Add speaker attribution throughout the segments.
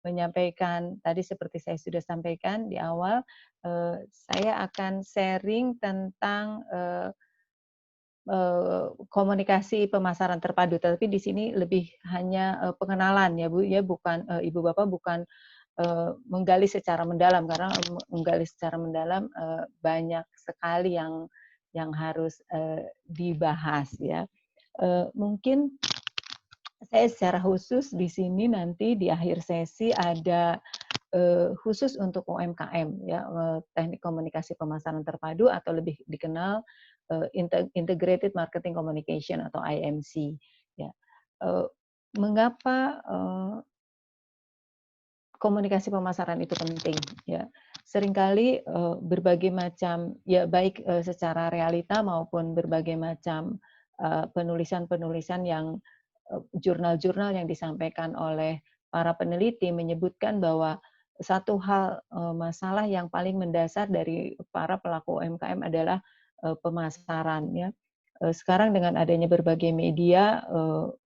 Speaker 1: menyampaikan tadi seperti saya sudah sampaikan di awal, saya akan sharing tentang, komunikasi pemasaran terpadu, tapi di sini lebih hanya, pengenalan ya, Bu, ya, bukan, Ibu Bapak bukan, menggali secara mendalam karena menggali secara mendalam, banyak sekali yang harus, dibahas ya. Mungkin saya secara khusus di sini nanti di akhir sesi ada, khusus untuk UMKM ya, teknik komunikasi pemasaran terpadu atau lebih dikenal, Integrated Marketing Communication atau IMC ya. Eee, Mengapa, komunikasi pemasaran itu penting ya. Seringkali, berbagai macam ya baik, secara realita maupun berbagai macam, penulisan-penulisan yang, jurnal-jurnal yang disampaikan oleh para peneliti menyebutkan bahwa satu hal, masalah yang paling mendasar dari para pelaku UMKM adalah, pemasaran ya. Sekarang dengan adanya berbagai media,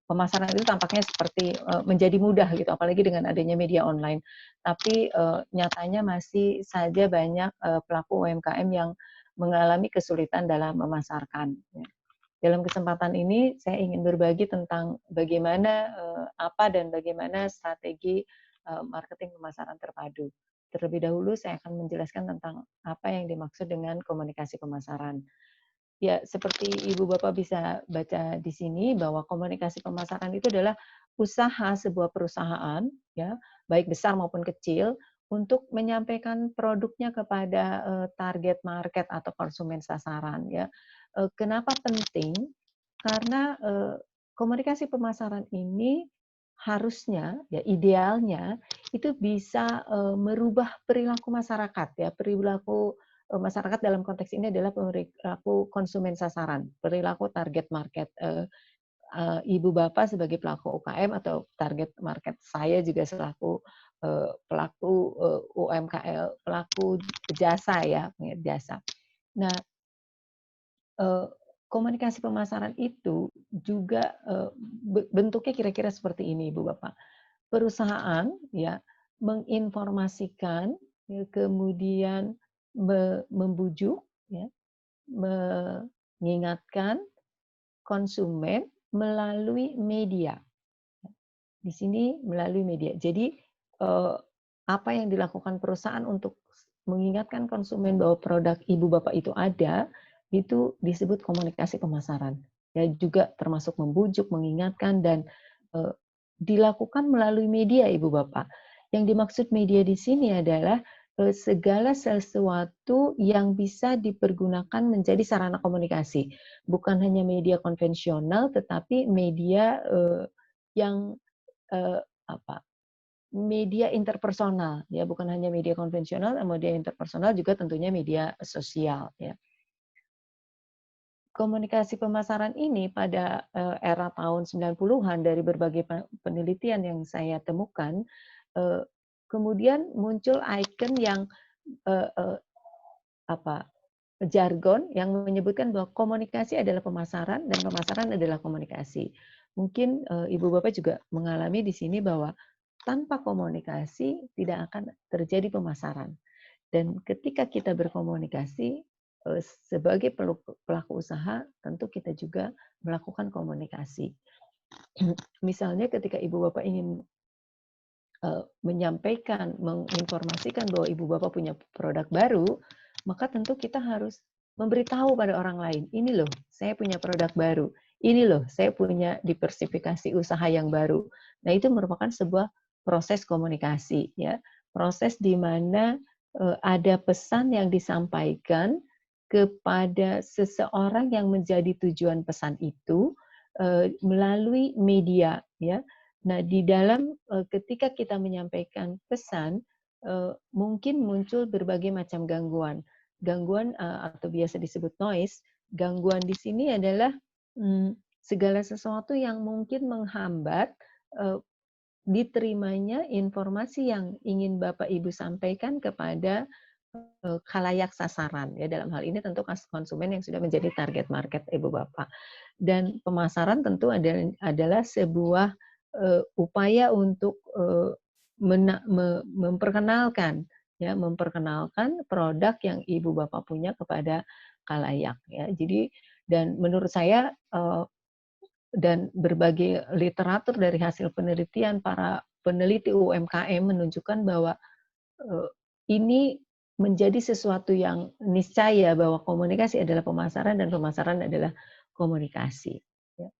Speaker 1: pemasaran itu tampaknya seperti, menjadi mudah gitu, apalagi dengan adanya media online. Tapi, nyatanya masih saja banyak, pelaku UMKM yang mengalami kesulitan dalam memasarkan, ya. Dalam kesempatan ini saya ingin berbagi tentang bagaimana, apa dan bagaimana strategi, marketing pemasaran terpadu. Terlebih dahulu saya akan menjelaskan tentang apa yang dimaksud dengan komunikasi pemasaran. Ya, seperti Ibu Bapak bisa baca di sini bahwa komunikasi pemasaran itu adalah usaha sebuah perusahaan, ya, baik besar maupun kecil, untuk menyampaikan produknya kepada, target market atau konsumen sasaran, ya. Kenapa penting? Karena, komunikasi pemasaran ini harusnya, ya idealnya, itu bisa, merubah perilaku masyarakat, ya, perilaku masyarakat dalam konteks ini adalah perilaku konsumen sasaran, perilaku target market, ibu bapak sebagai pelaku UKM atau target market saya juga selaku, pelaku, UMKM, pelaku jasa ya, jasa. Nah, eee, komunikasi pemasaran itu juga, bentuknya kira-kira seperti ini Ibu Bapak. Perusahaan ya menginformasikan, ya kemudian membujuk ya, mengingatkan konsumen melalui media. Di sini melalui media. Jadi, apa yang dilakukan perusahaan untuk mengingatkan konsumen bahwa produk ibu bapak itu ada, itu disebut komunikasi pemasaran. Ya juga termasuk membujuk, mengingatkan dan, eee, dilakukan melalui media ibu bapak. Yang dimaksud media di sini adalah, segala sesuatu yang bisa dipergunakan menjadi sarana komunikasi. Bukan hanya media konvensional, tetapi media, yang, apa, media interpersonal, ya, bukan hanya media konvensional, media interpersonal juga tentunya media sosial, ya. Komunikasi pemasaran ini pada, era tahun 90-an dari berbagai penelitian yang saya temukan, eee, kemudian muncul icon yang, eee eee, apa, jargon yang menyebutkan bahwa komunikasi adalah pemasaran dan pemasaran adalah komunikasi. Mungkin, Ibu Bapak juga mengalami di sini bahwa tanpa komunikasi tidak akan terjadi pemasaran. Dan ketika kita berkomunikasi, sebagai pelaku usaha, tentu kita juga melakukan komunikasi. Misalnya ketika Ibu Bapak ingin, menyampaikan, menginformasikan bahwa Ibu Bapak punya produk baru, maka tentu kita harus memberitahu pada orang lain, "Ini loh, saya punya produk baru. Ini loh, saya punya diversifikasi usaha yang baru." Nah, itu merupakan sebuah proses komunikasi, ya. Proses di mana, ada pesan yang disampaikan kepada seseorang yang menjadi tujuan pesan itu, melalui media, ya. Nah, di dalam, ketika kita menyampaikan pesan, mungkin muncul berbagai macam gangguan. Gangguan, atau biasa disebut noise, gangguan di sini adalah, segala sesuatu yang mungkin menghambat, eee, diterimanya informasi yang ingin Bapak Ibu sampaikan kepada, khalayak sasaran, ya dalam hal ini tentu konsumen yang sudah menjadi target market Ibu Bapak. Dan pemasaran tentu adalah sebuah, upaya untuk memperkenalkan memperkenalkan produk yang ibu bapak punya kepada khalayak ya. Jadi dan menurut saya dan berbagai literatur dari hasil penelitian para peneliti UMKM menunjukkan bahwa ini menjadi sesuatu yang niscaya bahwa komunikasi adalah pemasaran dan pemasaran adalah komunikasi. Ya.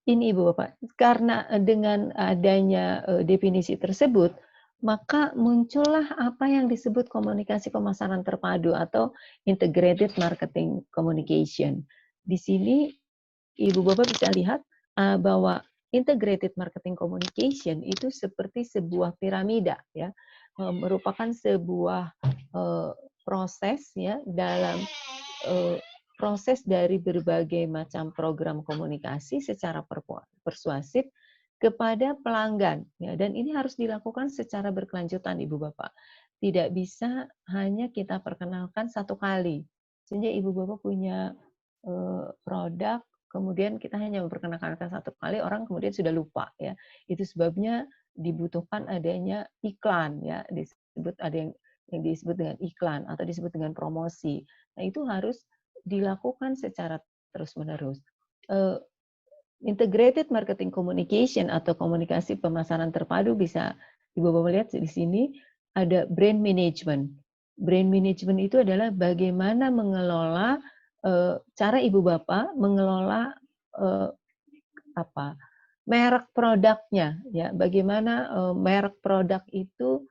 Speaker 1: Ini Ibu Bapak, karena dengan adanya definisi tersebut, maka muncullah apa yang disebut komunikasi pemasaran terpadu atau integrated marketing communication. Di sini Ibu Bapak bisa lihat bahwa integrated marketing communication itu seperti sebuah piramida ya, merupakan sebuah proses ya dalam proses dari berbagai macam program komunikasi secara persuasif kepada pelanggan ya, dan ini harus dilakukan secara berkelanjutan Ibu Bapak. Tidak bisa hanya kita perkenalkan satu kali. Sehingga Ibu Bapak punya produk, kemudian kita hanya memperkenalkan satu kali, orang kemudian sudah lupa ya. Itu sebabnya dibutuhkan adanya iklan ya, disebut ada yang disebut dengan iklan atau disebut dengan promosi. Nah, itu harus dilakukan secara terus-menerus. Integrated marketing communication atau komunikasi pemasaran terpadu bisa Ibu Bapak lihat di sini ada brand management. Brand management itu adalah bagaimana mengelola cara Ibu Bapak mengelola merek produknya ya, bagaimana merek produk itu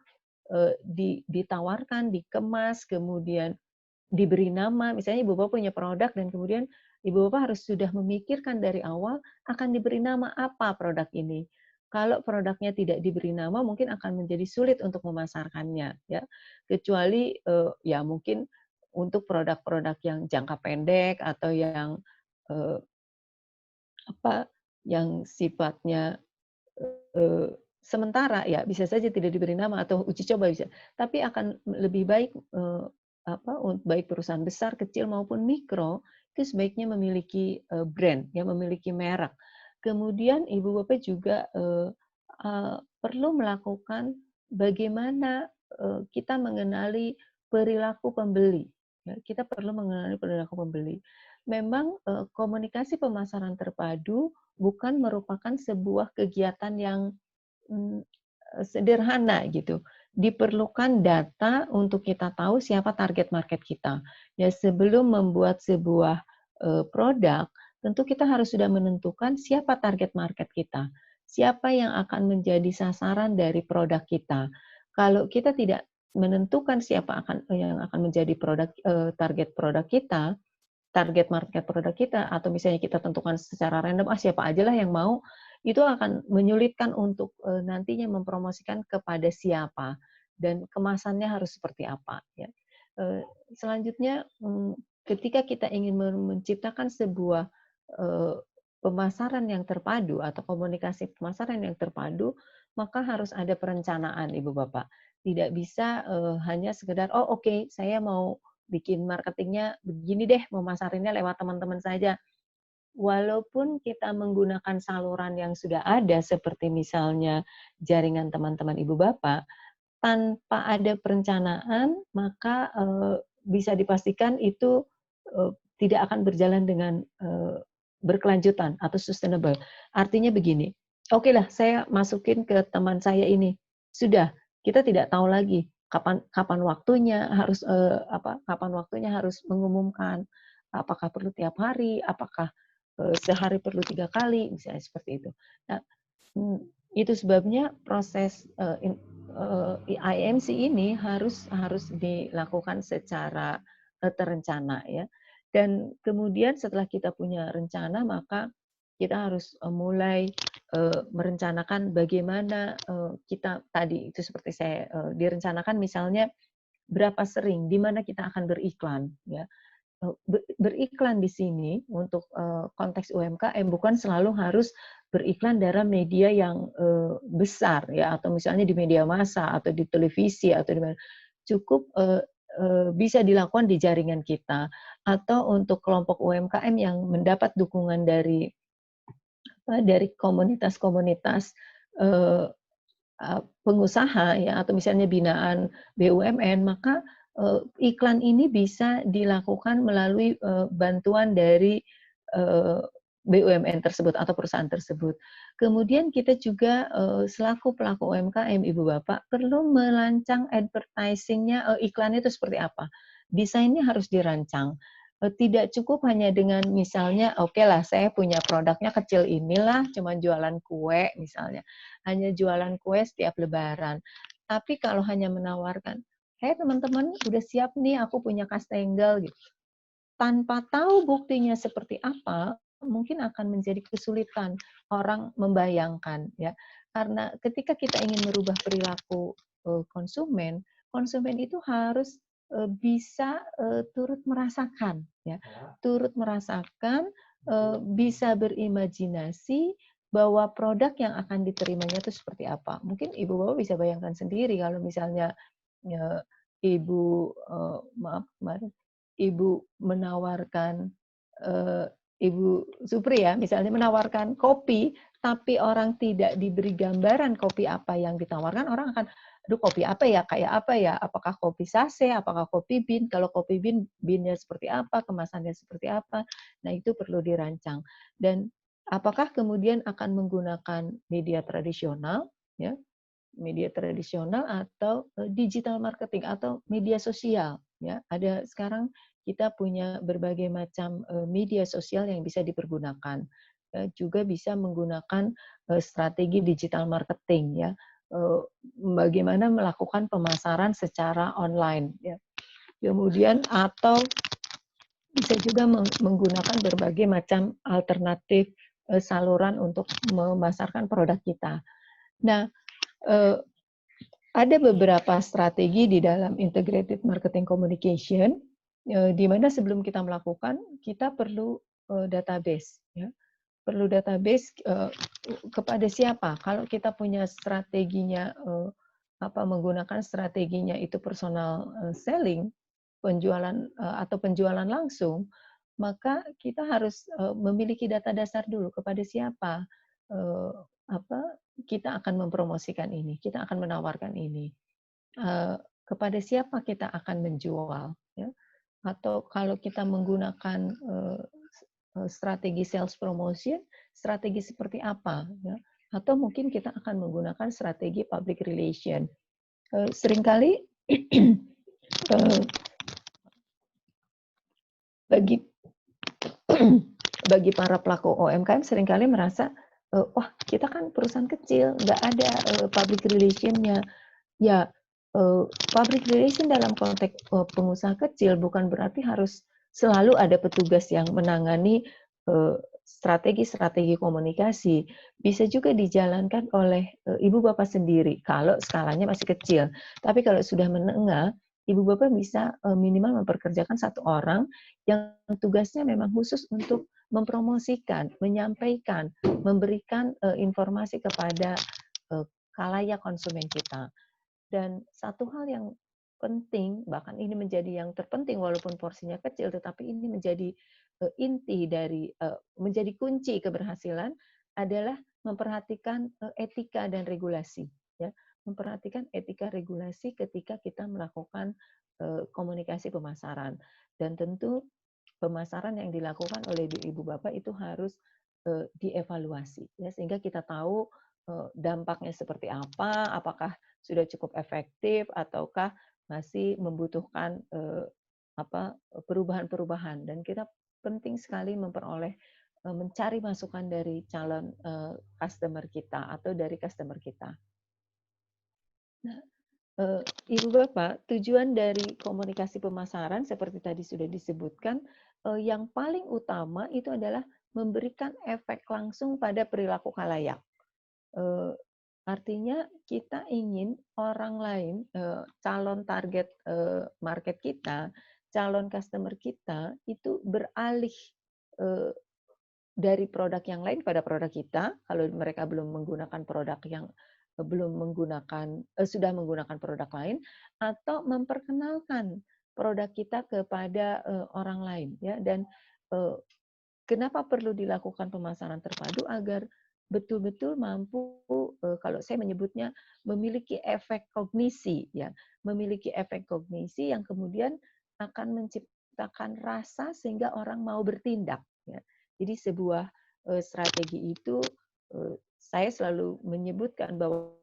Speaker 1: ditawarkan, dikemas, kemudian diberi nama, misalnya Ibu Bapak punya produk dan kemudian Ibu Bapak harus sudah memikirkan dari awal akan diberi nama apa produk ini. Kalau produknya tidak diberi nama mungkin akan menjadi sulit untuk memasarkannya ya. Kecuali ya mungkin untuk produk-produk yang jangka pendek atau yang yang sifatnya sementara ya bisa saja tidak diberi nama atau uji coba bisa. Tapi akan lebih baik baik perusahaan besar, kecil maupun mikro itu sebaiknya memiliki brand, ya memiliki merek. Kemudian Ibu Bapak juga perlu melakukan bagaimana kita mengenali perilaku pembeli. Ya, kita perlu mengenali perilaku pembeli. Memang komunikasi pemasaran terpadu bukan merupakan sebuah kegiatan yang sederhana gitu. Diperlukan data untuk kita tahu siapa target market kita. Ya, sebelum membuat sebuah produk, tentu kita harus sudah menentukan siapa target market kita. Siapa yang akan menjadi sasaran dari produk kita. Kalau kita tidak menentukan siapa yang akan menjadi target produk kita, target market produk kita, atau misalnya kita tentukan secara random, siapa aja lah yang mau, itu akan menyulitkan untuk nantinya mempromosikan kepada siapa dan kemasannya harus seperti apa. Ya. Selanjutnya, ketika kita ingin menciptakan sebuah pemasaran yang terpadu atau komunikasi pemasaran yang terpadu, maka harus ada perencanaan, Ibu Bapak. Tidak bisa hanya sekedar, oke, saya mau bikin marketingnya begini deh, memasarinnya lewat teman-teman saja. Walaupun kita menggunakan saluran yang sudah ada, seperti misalnya jaringan teman-teman Ibu Bapak, tanpa ada perencanaan, maka bisa dipastikan itu tidak akan berjalan dengan berkelanjutan atau sustainable. Artinya begini, oke lah saya masukin ke teman saya ini, sudah kita tidak tahu lagi kapan waktunya harus mengumumkan, apakah perlu tiap hari, apakah sehari perlu 3 kali, misalnya seperti itu. Nah, itu sebabnya proses IMC ini harus dilakukan secara terencana ya. Dan kemudian setelah kita punya rencana, maka kita harus mulai merencanakan bagaimana kita tadi itu seperti saya direncanakan misalnya berapa sering, di mana kita akan beriklan ya. Beriklan di sini untuk konteks UMKM bukan selalu harus beriklan dalam media yang besar ya, atau misalnya di media massa atau di televisi atau di mana. Cukup bisa dilakukan di jaringan kita atau untuk kelompok UMKM yang mendapat dukungan dari dari komunitas-komunitas pengusaha ya atau misalnya binaan BUMN, maka iklan ini bisa dilakukan melalui bantuan dari BUMN tersebut atau perusahaan tersebut. Kemudian kita juga selaku pelaku UMKM Ibu Bapak perlu merancang advertising-nya, iklannya itu seperti apa. Desainnya harus dirancang. Tidak cukup hanya dengan misalnya, oke lah saya punya produknya kecil inilah, cuma jualan kue misalnya. Hanya jualan kue setiap lebaran. Tapi kalau hanya menawarkan, "Hey teman-teman, udah siap nih aku punya kastengel," gitu. Tanpa tahu buktinya seperti apa, mungkin akan menjadi kesulitan orang membayangkan ya. Karena ketika kita ingin merubah perilaku konsumen, konsumen itu harus bisa turut merasakan ya, turut merasakan, bisa berimajinasi bahwa produk yang akan diterimanya itu seperti apa. Mungkin Ibu Bapak bisa bayangkan sendiri kalau misalnya Ibu maaf kemarin Ibu menawarkan, Ibu Supri ya, misalnya menawarkan kopi, tapi orang tidak diberi gambaran kopi apa yang ditawarkan, orang akan, "Aduh kopi apa ya? Kayak apa ya? Apakah kopi sase? Apakah kopi bin? Kalau kopi bin, binnya seperti apa? Kemasannya seperti apa?" Nah, itu perlu dirancang. Dan apakah kemudian akan menggunakan media tradisional, ya, media tradisional atau digital marketing atau media sosial ya. Ada sekarang kita punya berbagai macam media sosial yang bisa dipergunakan. Juga bisa menggunakan strategi digital marketing ya. Bagaimana melakukan pemasaran secara online ya. Kemudian atau bisa juga menggunakan berbagai macam alternatif saluran untuk memasarkan produk kita. Nah, ada beberapa strategi di dalam integrated marketing communication, di mana sebelum kita melakukan, kita perlu database. Ya. Perlu database kepada siapa. Kalau kita punya strateginya, menggunakan strateginya itu personal selling, penjualan atau penjualan langsung, maka kita harus memiliki data dasar dulu kepada siapa eh, apa kita akan mempromosikan ini, kita akan menawarkan ini, kepada siapa kita akan menjual, ya. Atau kalau kita menggunakan strategi sales promotion, strategi seperti apa, ya. Atau mungkin kita akan menggunakan strategi public relation. Seringkali bagi bagi para pelaku UMKM seringkali merasa, wah kita kan perusahaan kecil, nggak ada public relation-nya. Ya, public relation dalam konteks pengusaha kecil bukan berarti harus selalu ada petugas yang menangani strategi-strategi komunikasi. Bisa juga dijalankan oleh ibu bapak sendiri kalau skalanya masih kecil. Tapi kalau sudah menengah, ibu bapak bisa minimal memperkerjakan satu orang yang tugasnya memang khusus untuk mempromosikan, menyampaikan, memberikan informasi kepada khalayak konsumen kita. Dan satu hal yang penting, bahkan ini menjadi yang terpenting walaupun porsinya kecil, tetapi ini menjadi inti dari menjadi kunci keberhasilan adalah memperhatikan etika dan regulasi, ya. Memperhatikan etika regulasi ketika kita melakukan komunikasi pemasaran. Dan tentu pemasaran yang dilakukan oleh ibu bapak itu harus dievaluasi, ya, sehingga kita tahu dampaknya seperti apa, apakah sudah cukup efektif ataukah masih membutuhkan perubahan-perubahan. Dan kita penting sekali memperoleh mencari masukan dari calon customer kita atau dari customer kita. Nah, Ibu Bapak, tujuan dari komunikasi pemasaran seperti tadi sudah disebutkan, yang paling utama itu adalah memberikan efek langsung pada perilaku khalayak. Artinya kita ingin orang lain, calon target market kita, calon customer kita itu beralih dari produk yang lain pada produk kita, kalau mereka belum menggunakan produk yang belum menggunakan sudah menggunakan produk lain, atau memperkenalkan produk kita kepada orang lain, ya. Dan kenapa perlu dilakukan pemasaran terpadu agar betul-betul mampu, kalau saya menyebutnya memiliki efek kognisi ya, memiliki efek kognisi yang kemudian akan menciptakan rasa sehingga orang mau bertindak ya. Jadi sebuah strategi itu saya selalu menyebutkan bahwa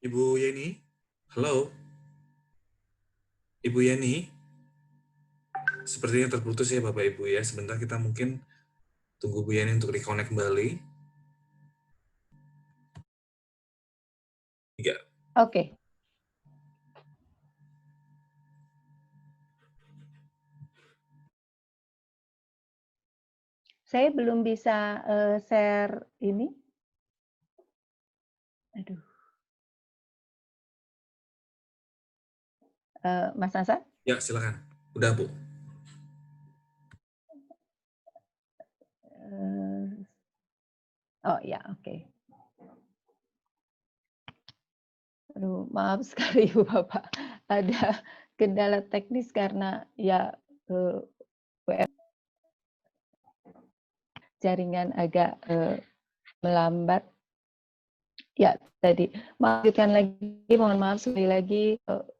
Speaker 2: Ibu Yeni, halo, Ibu Yeni, sepertinya terputus ya Bapak Ibu ya. Sebentar kita mungkin tunggu Bu Yeni untuk reconnect kembali. Tiga.
Speaker 1: oke. Saya belum bisa share ini. Aduh, Mas Hasan?
Speaker 2: Ya, silakan. Udah Bu.
Speaker 1: Oh ya, oke. Aduh, maaf sekali Ibu Bapak, ada kendala teknis karena ya WF jaringan agak melambat. Ya, tadi melanjutkan lagi, mohon maaf sekali lagi,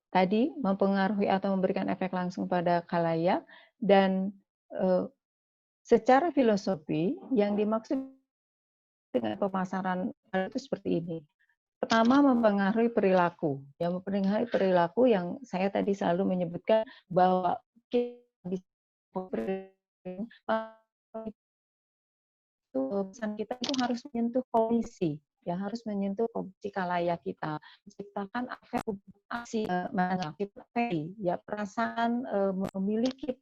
Speaker 1: tadi mempengaruhi atau memberikan efek langsung pada khalayak dan secara filosofi yang dimaksud dengan pemasaran itu seperti ini. Pertama, mempengaruhi perilaku. Yang mempengaruhi perilaku yang saya tadi selalu menyebutkan bahwa kita bisa itu pesan kita itu harus menyentuh kondisi, ya harus menyentuh kondisi khalayak kita, menciptakan aksi kita ya perasaan memiliki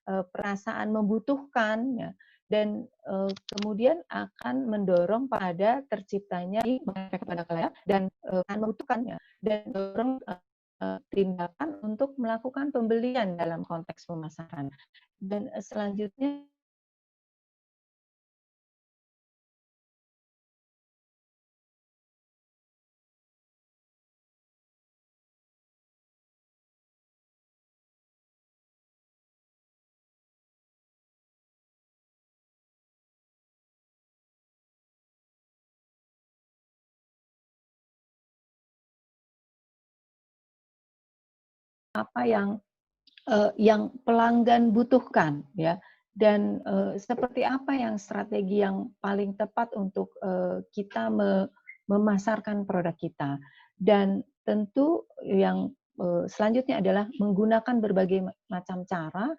Speaker 1: perasaan membutuhkan ya dan kemudian akan mendorong pada terciptanya kepada khalayak dan akan membutuhkannya dan mendorong tindakan untuk melakukan pembelian dalam konteks pemasaran. Dan selanjutnya apa yang pelanggan butuhkan ya dan seperti apa yang strategi yang paling tepat untuk kita memasarkan produk kita dan tentu yang selanjutnya adalah menggunakan berbagai macam cara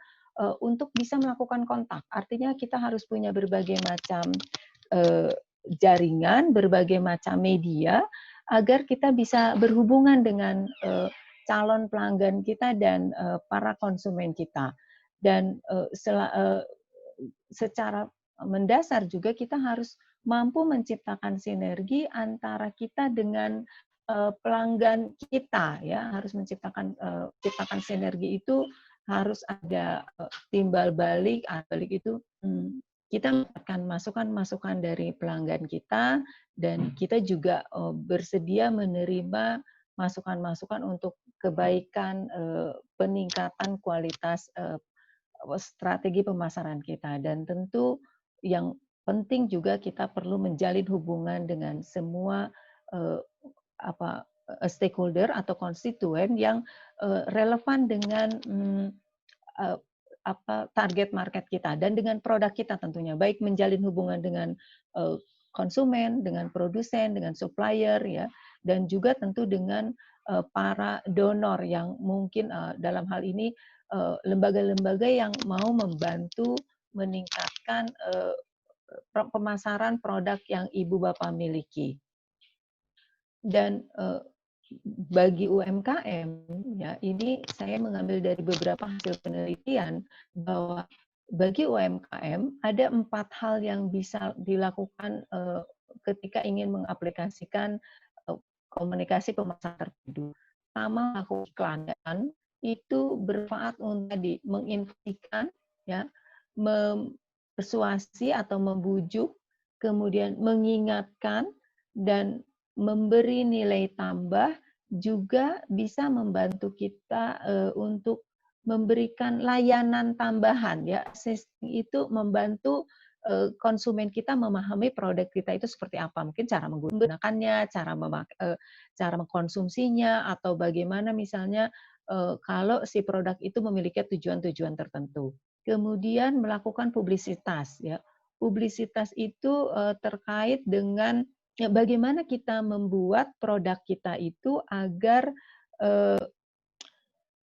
Speaker 1: untuk bisa melakukan kontak. Artinya kita harus punya berbagai macam jaringan, berbagai macam media agar kita bisa berhubungan dengan calon pelanggan kita dan para konsumen kita. Dan secara mendasar juga kita harus mampu menciptakan sinergi antara kita dengan pelanggan kita ya harus ciptakan sinergi itu harus ada timbal balik itu kita mendapatkan masukan-masukan dari pelanggan kita, dan kita juga bersedia menerima masukan-masukan untuk kebaikan peningkatan kualitas strategi pemasaran kita. Dan tentu yang penting juga kita perlu menjalin hubungan dengan semua eh, stakeholder atau konstituen yang relevan dengan eh, target market kita dan dengan produk kita tentunya, baik menjalin hubungan dengan konsumen, dengan produsen, dengan supplier ya, dan juga tentu dengan para donor yang mungkin dalam hal ini lembaga-lembaga yang mau membantu meningkatkan pemasaran produk yang ibu bapak miliki. Dan bagi UMKM, ya ini saya mengambil dari beberapa hasil penelitian bahwa bagi UMKM ada 4 hal yang bisa dilakukan ketika ingin mengaplikasikan komunikasi pemasaran terpadu. Pertama, melakukan iklan itu bermanfaat untuk menginfokan, ya, mempersuasi atau membujuk, kemudian mengingatkan dan memberi nilai tambah, juga bisa membantu kita untuk memberikan layanan tambahan ya. Itu membantu konsumen kita memahami produk kita itu seperti apa, mungkin cara menggunakannya, cara mengkonsumsinya, atau bagaimana misalnya kalau si produk itu memiliki tujuan-tujuan tertentu. Kemudian melakukan publisitas ya. Publisitas itu terkait dengan ya, bagaimana kita membuat produk kita itu agar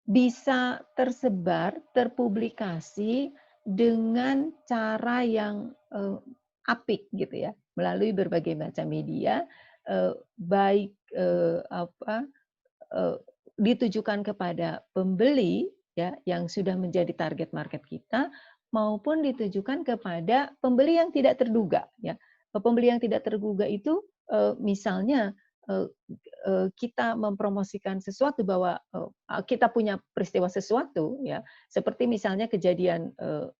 Speaker 1: bisa tersebar, terpublikasi dengan cara yang apik gitu ya, melalui berbagai macam media, baik ditujukan kepada pembeli ya yang sudah menjadi target market kita, maupun ditujukan kepada pembeli yang tidak terduga ya. Pembeli yang tidak terduga itu misalnya kita mempromosikan sesuatu bahwa kita punya peristiwa sesuatu ya, seperti misalnya kejadian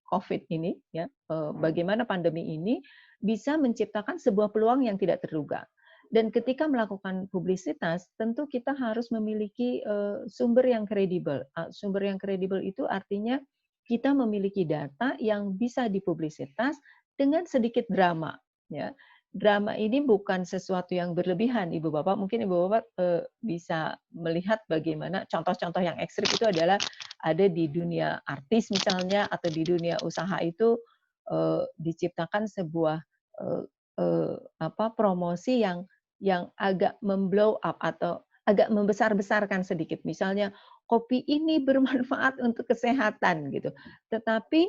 Speaker 1: COVID ini ya, bagaimana pandemi ini bisa menciptakan sebuah peluang yang tidak terduga. Dan ketika melakukan publisitas, tentu kita harus memiliki sumber yang kredibel. Sumber yang kredibel itu artinya kita memiliki data yang bisa dipublisitas dengan sedikit drama. Ya, drama ini bukan sesuatu yang berlebihan, Ibu Bapak. Mungkin Ibu Bapak bisa melihat bagaimana contoh-contoh yang ekstrim itu adalah ada di dunia artis misalnya, atau di dunia usaha itu diciptakan sebuah promosi yang agak memblow up atau agak membesar-besarkan sedikit. Misalnya kopi ini bermanfaat untuk kesehatan gitu. Tetapi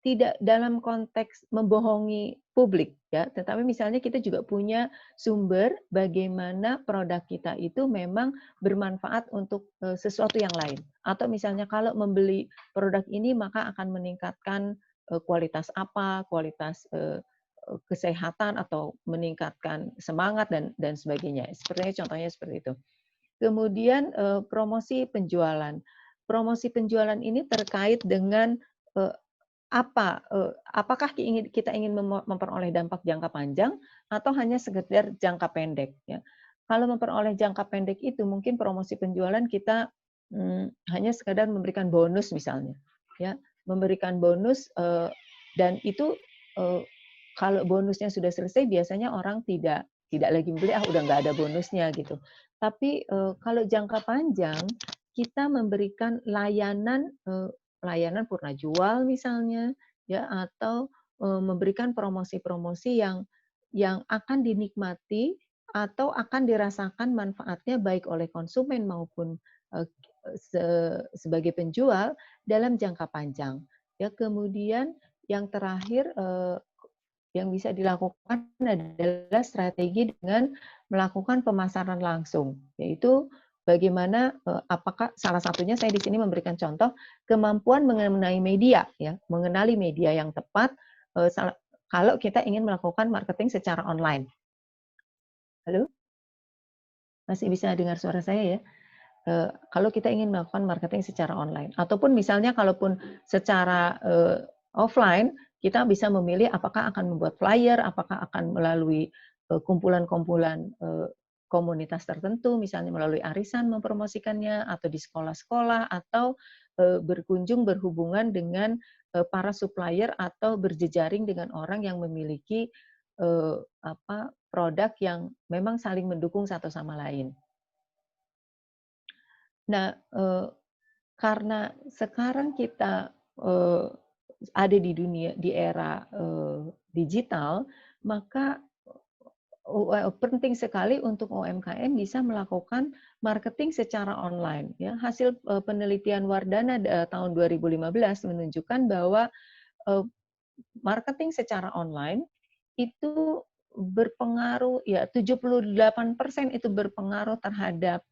Speaker 1: tidak dalam konteks membohongi publik ya, tetapi misalnya kita juga punya sumber bagaimana produk kita itu memang bermanfaat untuk sesuatu yang lain. Atau misalnya kalau membeli produk ini maka akan meningkatkan kualitas apa, kualitas kesehatan atau meningkatkan semangat dan sebagainya. Sepertinya contohnya seperti itu. Kemudian promosi penjualan. Promosi penjualan ini terkait dengan apakah kita ingin memperoleh dampak jangka panjang atau hanya sekedar jangka pendek ya. Kalau memperoleh jangka pendek itu mungkin promosi penjualan kita hanya sekedar memberikan bonus misalnya ya, memberikan bonus dan itu kalau bonusnya sudah selesai biasanya orang tidak lagi membeli, udah nggak ada bonusnya gitu. Tapi kalau jangka panjang kita memberikan layanan purna jual misalnya ya, atau memberikan promosi-promosi yang akan dinikmati atau akan dirasakan manfaatnya baik oleh konsumen maupun sebagai penjual dalam jangka panjang. Ya, kemudian yang terakhir yang bisa dilakukan adalah strategi dengan melakukan pemasaran langsung, yaitu bagaimana apakah salah satunya saya di sini memberikan contoh kemampuan mengenai media ya, mengenali media yang tepat kalau kita ingin melakukan marketing secara online. Halo? Masih bisa dengar suara saya ya? Kalau kita ingin melakukan marketing secara online ataupun misalnya kalaupun secara offline kita bisa memilih apakah akan membuat flyer, apakah akan melalui kumpulan-kumpulan komunitas tertentu, misalnya melalui arisan mempromosikannya, atau di sekolah-sekolah, atau berkunjung berhubungan dengan para supplier atau berjejaring dengan orang yang memiliki produk yang memang saling mendukung satu sama lain. Nah, karena sekarang kita ada di dunia di era digital, maka penting sekali untuk UMKM bisa melakukan marketing secara online. Ya, hasil penelitian Wardana tahun 2015 menunjukkan bahwa marketing secara online itu berpengaruh, ya 78% itu berpengaruh terhadap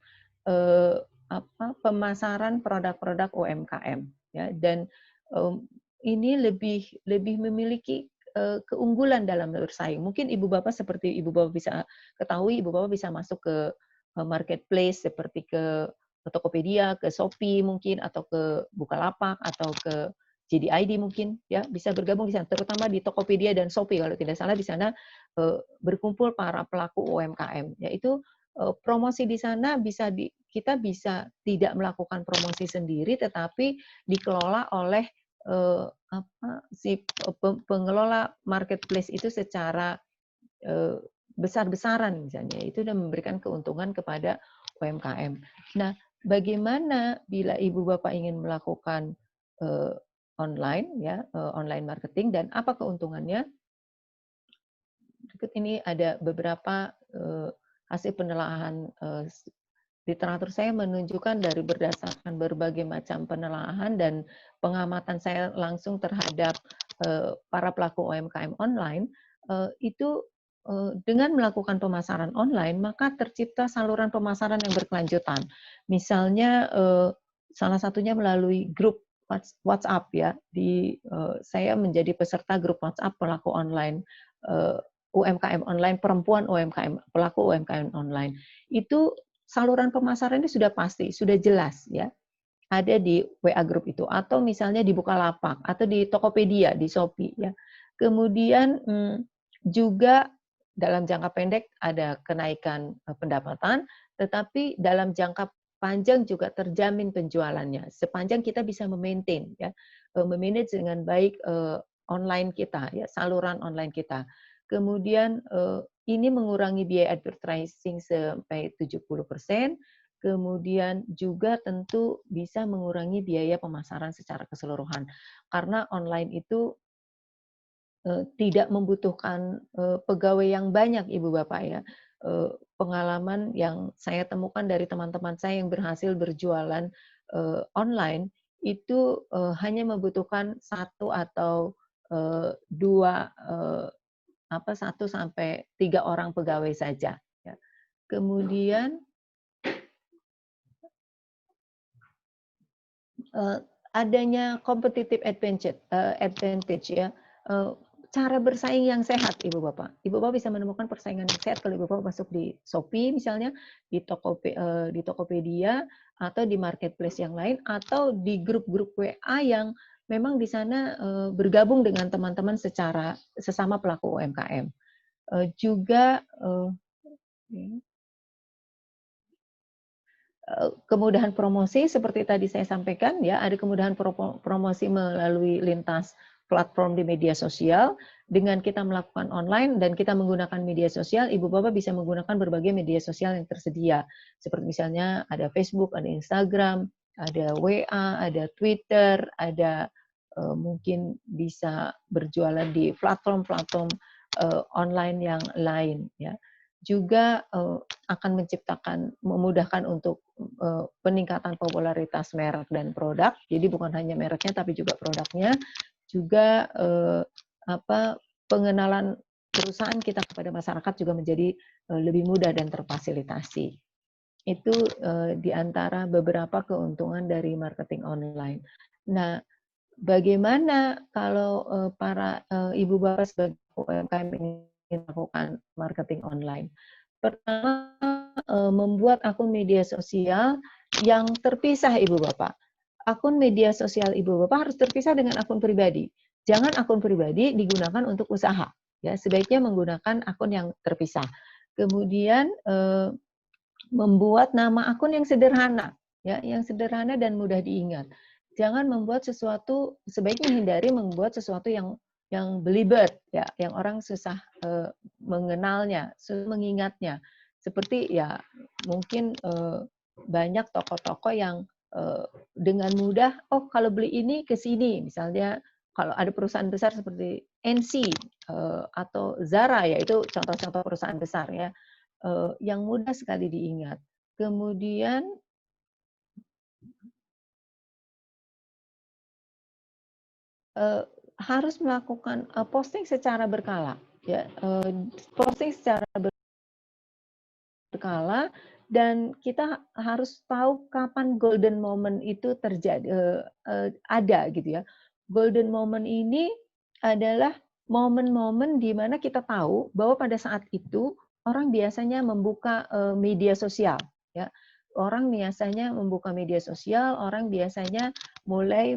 Speaker 1: pemasaran produk-produk UMKM, ya. Dan ini lebih memiliki keunggulan dalam bersaing. Mungkin Ibu Bapak, seperti Ibu Bapak bisa ketahui, Ibu Bapak bisa masuk ke marketplace seperti ke Tokopedia, ke Shopee mungkin, atau ke Bukalapak, atau ke JDID mungkin, ya, bisa bergabung di sana, terutama di Tokopedia dan Shopee kalau tidak salah. Di sana berkumpul para pelaku UMKM, yaitu promosi di sana kita bisa tidak melakukan promosi sendiri, tetapi dikelola oleh pengelola marketplace itu secara besar-besaran misalnya. Itu sudah memberikan keuntungan kepada UMKM. Nah, bagaimana bila Ibu Bapak ingin melakukan online, ya, online marketing, dan apa keuntungannya? Berikut ini ada beberapa hasil penelaahan literatur saya menunjukkan dari berdasarkan berbagai macam penelaahan dan pengamatan saya langsung terhadap para pelaku UMKM online, itu dengan melakukan pemasaran online, maka tercipta saluran pemasaran yang berkelanjutan. Misalnya salah satunya melalui grup WhatsApp, ya. Saya menjadi peserta grup WhatsApp pelaku online UMKM online, perempuan UMKM, pelaku UMKM online. Itu saluran pemasaran ini sudah pasti, sudah jelas, ya. Ada di WA Group itu, atau misalnya di Bukalapak, atau di Tokopedia, di Shopee, ya. Kemudian juga dalam jangka pendek ada kenaikan pendapatan, tetapi dalam jangka panjang juga terjamin penjualannya sepanjang kita bisa memaintain, ya, memanage dengan baik online kita, ya, saluran online kita. Kemudian ini mengurangi biaya advertising sampai 70%, kemudian juga tentu bisa mengurangi biaya pemasaran secara keseluruhan. Karena online itu tidak membutuhkan pegawai yang banyak, Ibu Bapak, ya. Pengalaman yang saya temukan dari teman-teman saya yang berhasil berjualan online itu hanya membutuhkan 1 atau 2 1 sampai 3 orang pegawai saja, ya. Kemudian adanya competitive advantage, ya. Cara bersaing yang sehat, Ibu Bapak. Ibu Bapak bisa menemukan persaingan yang sehat kalau Ibu Bapak masuk di Shopee misalnya, di Tokopedia, atau di marketplace yang lain, atau di grup-grup WA yang memang di sana bergabung dengan teman-teman secara sesama pelaku UMKM. Juga kemudahan promosi seperti tadi saya sampaikan, ya, ada kemudahan promosi melalui lintas platform di media sosial. Dengan kita melakukan online dan kita menggunakan media sosial, Ibu Bapak bisa menggunakan berbagai media sosial yang tersedia. Seperti misalnya ada Facebook, ada Instagram, ada WA, ada Twitter, ada mungkin bisa berjualan di platform-platform online yang lain, ya. Juga akan memudahkan untuk peningkatan popularitas merek dan produk. Jadi bukan hanya mereknya tapi juga produknya. Juga pengenalan perusahaan kita kepada masyarakat juga menjadi lebih mudah dan terfasilitasi. Itu di antara beberapa keuntungan dari marketing online. Nah, bagaimana kalau para Ibu Bapak sebagai UMKM ingin melakukan marketing online? Pertama, membuat akun media sosial yang terpisah, Ibu Bapak. Akun media sosial Ibu Bapak harus terpisah dengan akun pribadi. Jangan akun pribadi digunakan untuk usaha. Ya, sebaiknya menggunakan akun yang terpisah. Kemudian membuat nama akun yang sederhana, ya, yang sederhana dan mudah diingat. Jangan membuat sesuatu, sebaiknya hindari membuat sesuatu yang belibet, ya, yang orang susah mengenalnya, susah mengingatnya. Seperti ya mungkin banyak toko-toko yang dengan mudah, oh kalau beli ini ke sini, misalnya kalau ada perusahaan besar seperti NC atau Zara, ya itu contoh-contoh perusahaan besar ya, yang mudah sekali diingat. Kemudian harus melakukan posting secara berkala, ya, posting secara berkala, dan kita harus tahu kapan golden moment itu terjadi, ada gitu ya. Golden moment ini adalah momen-momen di mana kita tahu bahwa pada saat itu orang biasanya membuka media sosial, ya. Orang biasanya membuka media sosial, orang biasanya mulai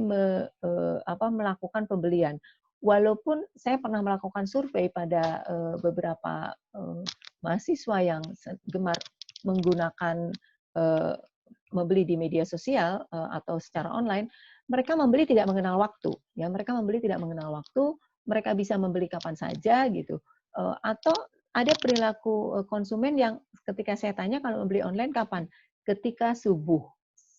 Speaker 1: melakukan pembelian. Walaupun saya pernah melakukan survei pada beberapa mahasiswa yang gemar menggunakan membeli di media sosial atau secara online, mereka membeli tidak mengenal waktu, ya, mereka membeli tidak mengenal waktu, mereka bisa membeli kapan saja gitu. Atau ada perilaku konsumen yang ketika saya tanya kalau membeli online kapan? Ketika subuh.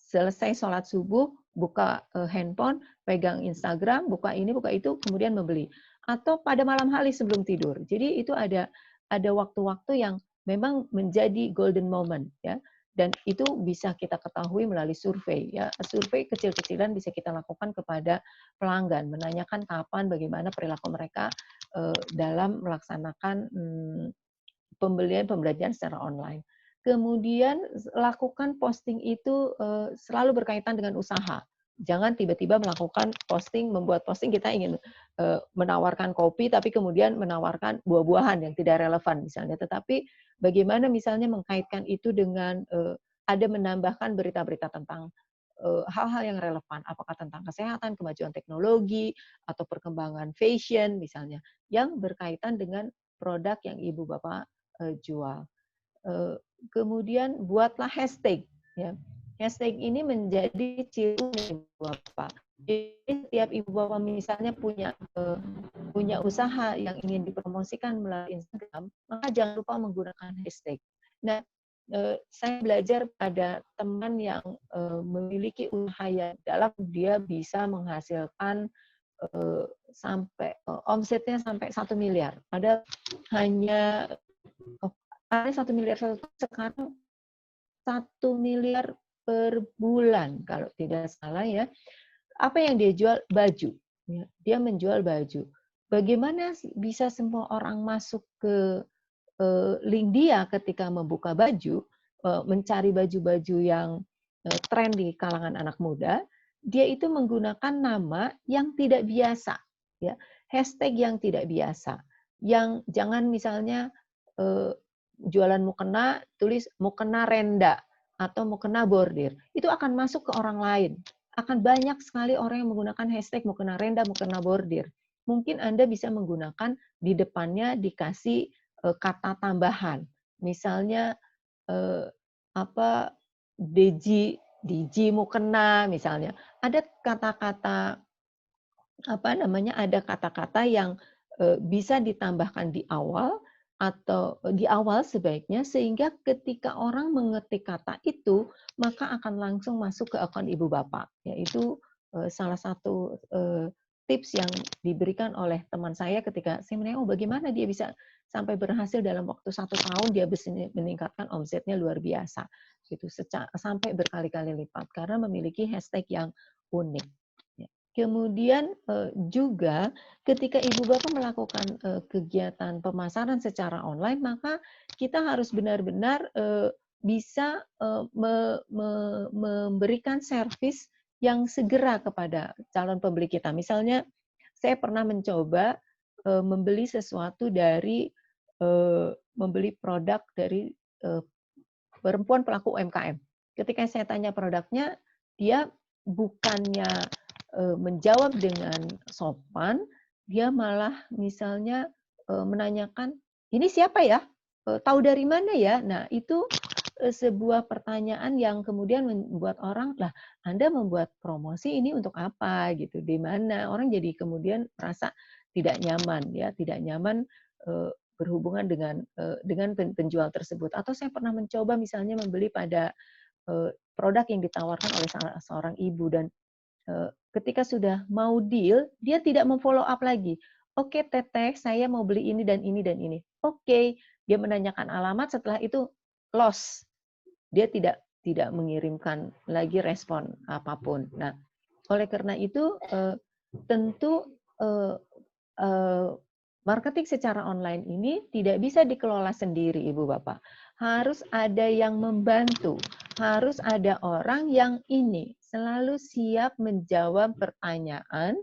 Speaker 1: Selesai sholat subuh, buka handphone, pegang Instagram, buka ini, buka itu, kemudian membeli. Atau pada malam hari sebelum tidur. Jadi itu ada waktu-waktu yang memang menjadi golden moment, ya. Dan itu bisa kita ketahui melalui survei, ya. Survei kecil-kecilan bisa kita lakukan kepada pelanggan, menanyakan kapan, bagaimana perilaku mereka dalam melaksanakan pembelian secara online. Kemudian lakukan posting itu selalu berkaitan dengan usaha. Jangan tiba-tiba melakukan posting, membuat posting kita ingin menawarkan kopi, tapi kemudian menawarkan buah-buahan yang tidak relevan misalnya. Tetapi bagaimana misalnya mengkaitkan itu dengan ada menambahkan berita-berita tentang hal-hal yang relevan, apakah tentang kesehatan, kemajuan teknologi, atau perkembangan fashion misalnya, yang berkaitan dengan produk yang ibu bapak jual. Kemudian buatlah hashtag, ya. Hashtag ini menjadi ciri ibu bapak. Jadi setiap ibu bapak misalnya punya usaha yang ingin dipromosikan melalui Instagram, maka jangan lupa menggunakan hashtag. Nah, saya belajar pada teman yang memiliki usaha yang dalam, dia bisa menghasilkan sampai omsetnya sampai 1 miliar. Padahal hanya ada 1 miliar sekarang 1 miliar per bulan kalau tidak salah ya. Apa yang dia jual? Baju. Ya, dia menjual baju. Bagaimana bisa semua orang masuk ke link dia ketika membuka baju, mencari baju-baju yang tren di kalangan anak muda, dia itu menggunakan nama yang tidak biasa, ya, hashtag yang tidak biasa, yang jangan misalnya jualan mukena tulis mukena renda atau mukena bordir, itu akan masuk ke orang lain. Akan banyak sekali orang yang menggunakan hashtag mukena renda, mukena bordir. Mungkin Anda bisa menggunakan di depannya dikasih kata tambahan. Misalnya Deji mukena misalnya. Ada kata-kata ada kata-kata yang bisa ditambahkan di awal atau di awal sebaiknya, sehingga ketika orang mengetik kata itu maka akan langsung masuk ke akun ibu bapak. Yaitu salah satu tips yang diberikan oleh teman saya ketika saya menanya, bagaimana dia bisa sampai berhasil dalam waktu 1 tahun dia bisa meningkatkan omsetnya luar biasa gitu, sampai berkali-kali lipat karena memiliki hashtag yang unik. Kemudian juga ketika ibu bapak melakukan kegiatan pemasaran secara online, maka kita harus benar-benar bisa memberikan servis yang segera kepada calon pembeli kita. Misalnya, saya pernah mencoba membeli sesuatu dari membeli produk dari perempuan pelaku UMKM. Ketika saya tanya produknya, dia bukannya menjawab dengan sopan, dia malah misalnya menanyakan, "Ini siapa ya? Tahu dari mana ya?" Nah, itu sebuah pertanyaan yang kemudian membuat orang, "Lah, Anda membuat promosi ini untuk apa?" Gitu, di mana orang jadi kemudian merasa tidak nyaman ya, tidak nyaman berhubungan dengan penjual tersebut. Atau saya pernah mencoba misalnya membeli pada produk yang ditawarkan oleh salah seorang ibu dan ketika sudah mau deal, dia tidak mem-follow up lagi. "Oke, Teteh, saya mau beli ini dan ini dan ini." Oke, dia menanyakan alamat, setelah itu lost. Dia tidak mengirimkan lagi respon apapun. Nah, oleh karena itu, tentu, eee eee, marketing secara online ini tidak bisa dikelola sendiri, Ibu Bapak. Harus ada yang membantu, harus ada orang yang ini, selalu siap menjawab pertanyaan,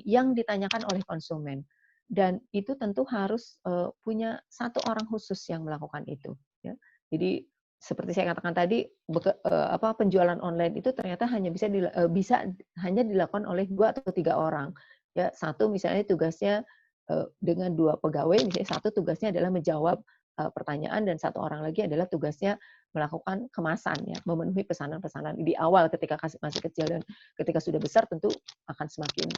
Speaker 1: yang ditanyakan oleh konsumen. Dan itu tentu harus, punya satu orang khusus yang melakukan itu, ya. Jadi seperti saya katakan tadi, penjualan online itu ternyata bisa hanya dilakukan oleh 2 atau 3 orang. Ya, satu misalnya tugasnya, dengan 2 pegawai, misalnya satu tugasnya adalah menjawab, pertanyaan dan satu orang lagi adalah tugasnya melakukan kemasan ya, memenuhi pesanan-pesanan di awal ketika masih kecil dan ketika sudah besar tentu akan semakin